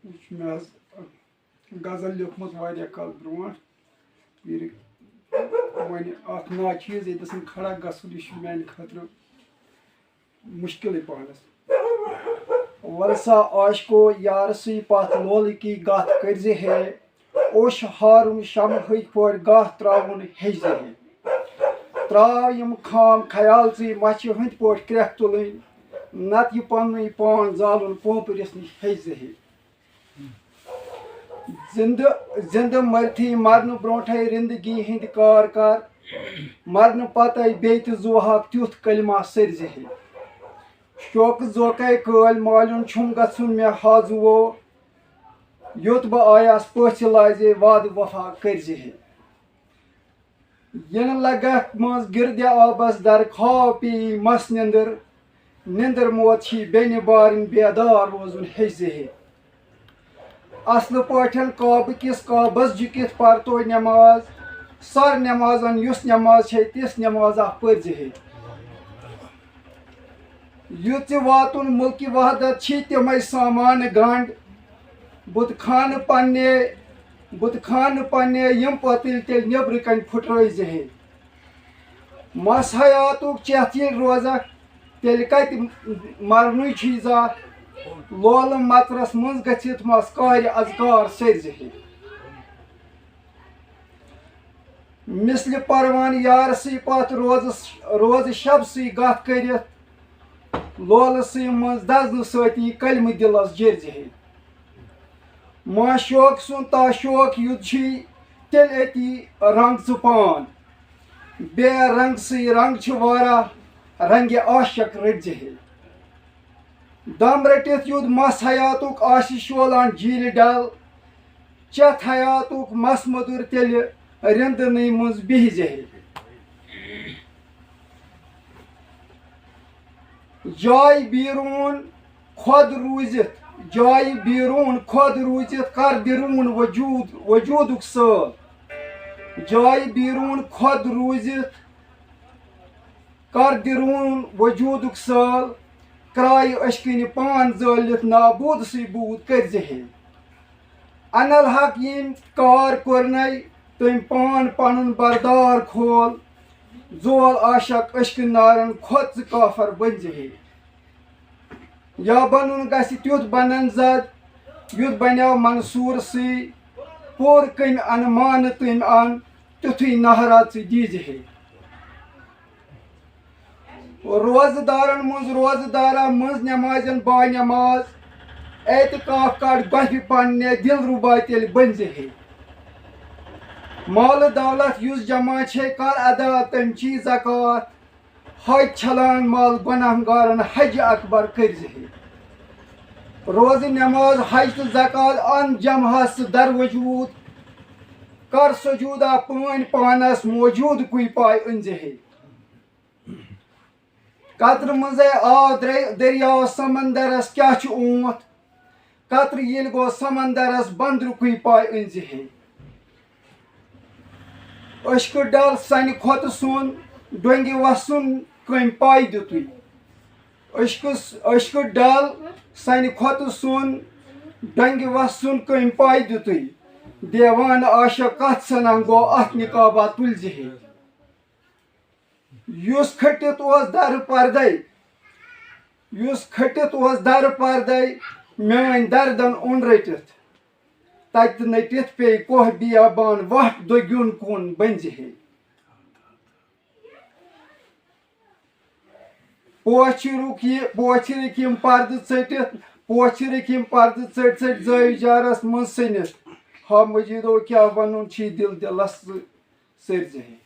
مےٚ غزل لیوٗکھمُت واریاہ کال برونٛٹھ پیٖرِ وۄنۍ اَتھ ناچیٖز ییٚتٮ۪س نہٕ کھڑا گژھُن یہِ چھُ میٛانہِ خٲطرٕ مُشکِلٕے پہنَس وَلسا عاشقو یارسٕے پَتھ لولہٕ کی گَتھ کٔرۍزِ ہے اوٚش ہارُن شمہٕکۍ پٲٹھۍ گاہ ترٛاوُن ہیٚچھزِ ہے ترٛاو یِم خام خیالژٕے مَچھِ ہٕنٛدۍ پٲٹھۍ کرٛٮ۪کھ تُلٕنۍ نَتہٕ یہِ پنٛنُے پان زالُن پومپرِس نِش ہیٚچھزِ ہے زِندٕ مٔرتھٕے مرنہٕ برونٛٹھٕے رِندگی ہٕنٛدۍ کار کر مرنہٕ پتے بیٚیہِ تہِ زوہاکھ تیُتھ کلمہ سٔرزِ ہے شوقہٕ ذوقے کٲلۍ مالیُن چھُم گژھُن مےٚ حاضوٗو یوٚت بہٕ آیاس پٔژھِ لاجے وعدٕ وفا کٔرزِ ہے یِنہٕ لگکھ منٛز گِردِ آبس در خاب پیٚیی مس نِندٕر موت چھی بیٚنہِ بارٕنۍ بیدار روزُن ہیٚچھزِ ہے اصلہٕ پٲٹھۍ کعبہٕ کِس کعبس جُکِتھ پرتو نٮ۪ماز سر نٮ۪مازن یُس نٮ۪ماز چھے تِژھ نٮ۪مازا پٔرزِ ہے یُتھ ژِ واتُن مُلکہِ وحدت چھی تِمے سامانہٕ گنٛڈ بُتہٕ خانہٕ پنٛنے یِم پٔتٕلۍ تیٚلہِ نیٚبرٕ کَنۍ پھٕٹرٲوزِ ہے مس حیاتُک چٮ۪تھ ییٚلہِ روزکھ تیٚلہِ کتہِ مرنُے چھُے ذات لولہٕ مطرس منٛز گٔژھِتھ مس کارِ اذکار سٔرزِ ہے مِثلہِ پروانہٕ یارسٕے پتھ روزٕ شبسٕے گَتھ کٔرِتھ لولسٕے منٛز دزنہٕ سۭتی کلمہٕ دِلس جٔرزِ ہے معشوق سُنٛد تاشوق یُد چھُے تیٚلہِ أتی رنٛگ ژٕ پان بے رنٛگسٕے رنٛگ چھِ واریاہ رنٛگہِ عاشق رٔٹزِ ہے دم رٔٹِتھ یُد مس حیاتُک آسہِ شولان جیٖلہِ ڈل چٮ۪تھ حیاتُک مس مٔدُر تیٚلہِ رِندنٕے منٛز بِہزِ ہے جایہِ بیٖروٗن خۄد روٗزِتھ کر دِروٗن وجوٗدُک سٲل جایہِ بیٖروٗن خۄد روٗزِتھ کر دِروٗن وجوٗدُک سٲل کرایہِ أچھکٕنہِ پان زٲلِتھ نابوٗدسٕے بوٗد کٔرزِ ہے انل حق ییٚمۍ کار کوٚرنَے تٔمۍ پان پنُن بردار کھول زول عاشق أچھکہٕ نارن کھوٚت ژٕ کافر بٔنزِ ہے یا بنُن گژھِ تیُتھ بنن زد یُتھ بنیو منصوٗرسٕے پوٗرٕ کٔمۍ انہٕ مانہٕ تٔمۍ ان تیُتھُے نہرا ژٕ دیٖزِ ہے روزٕدارن منٛز روزٕدارا منٛز نٮ۪مازٮ۪ن با نٮ۪ماز اعتکاف کڑ گۄپھِ پنٛنہِ دِل رُبا تیٚلہِ بٔنزِ ہے مالہٕ دولت یُس جمع چھے کر ادا تمچی زکات حج چھلان مال گۄناہ گارن حجہِ اکبر کٔرزِ ہے روزٕ نٮ۪ماز حج تہٕ زکات ان جمہس در وجوٗد کر سجوٗدا پٲنۍ پانس موجوٗدکُے پاے أنزِ ہے قطرٕ منٛزے آو دٔریاو سمندرس کیٛاہ چھُ اوٗنٛت قطرٕ ییٚلہِ گوٚو سمندرس بندرُکُے پاے أنزِ ہے أشکہٕ ڈل سنہِ کھۄتہٕ سوٚن ڈۄنگہِ وسُن کٔمۍ پاے دِتُے أشکہٕ ڈل سنہِ کھۄتہٕ سوٚن ڈۄنگہِ وسُن کٔمۍ پاے دِتُے دیوانہٕ عاشق کتھ سنان گوٚو اتھ نقابا تُلزِ ہے یُس کھٔٹِتھ اوس درٕ پردے میٲنۍ دردن اوٚن رٔٹِتھ تتہِ نٔٹِتھ پیٚیہِ کوہ بیابان وٹھ دوٚگیُن کُن بٔنزِ ہے پوچھرٕکۍ یِم پردٕ ژٔٹۍ زٲوۍ جارس منٛز ژھٕنِتھ ہا مجیٖدو کیٛاہ ونُن چھی دِل دِلس ژٕ سٔرزِ ہے